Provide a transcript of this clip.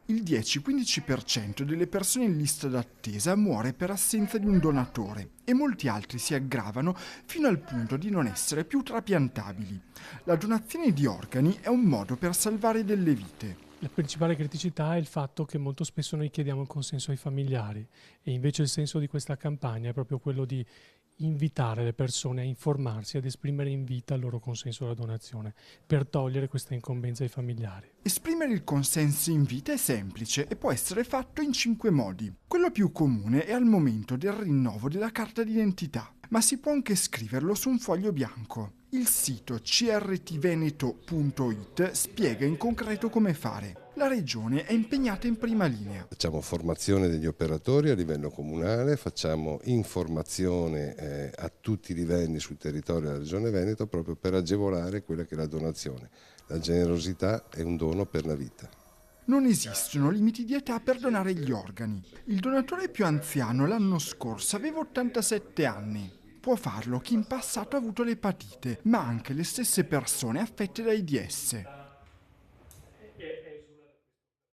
Il 10-15% delle persone in lista d'attesa muore per assenza di un donatore e molti altri si aggravano fino al punto di non essere più trapiantabili. La donazione di organi è un modo per salvare delle vite. La principale criticità è il fatto che molto spesso noi chiediamo il consenso ai familiari e invece il senso di questa campagna è proprio quello di invitare le persone a informarsi, ad esprimere in vita il loro consenso alla donazione, per togliere questa incombenza ai familiari. Esprimere il consenso in vita è semplice e può essere fatto in 5 modi. Quello più comune è al momento del rinnovo della carta d'identità, ma si può anche scriverlo su un foglio bianco. Il sito crtveneto.it spiega in concreto come fare. La regione è impegnata in prima linea. Facciamo formazione degli operatori a livello comunale, facciamo informazione a tutti i livelli sul territorio della Regione Veneto proprio per agevolare quella che è la donazione. La generosità è un dono per la vita. Non esistono limiti di età per donare gli organi. Il donatore più anziano l'anno scorso aveva 87 anni. Può farlo chi in passato ha avuto l'epatite, ma anche le stesse persone affette da AIDS.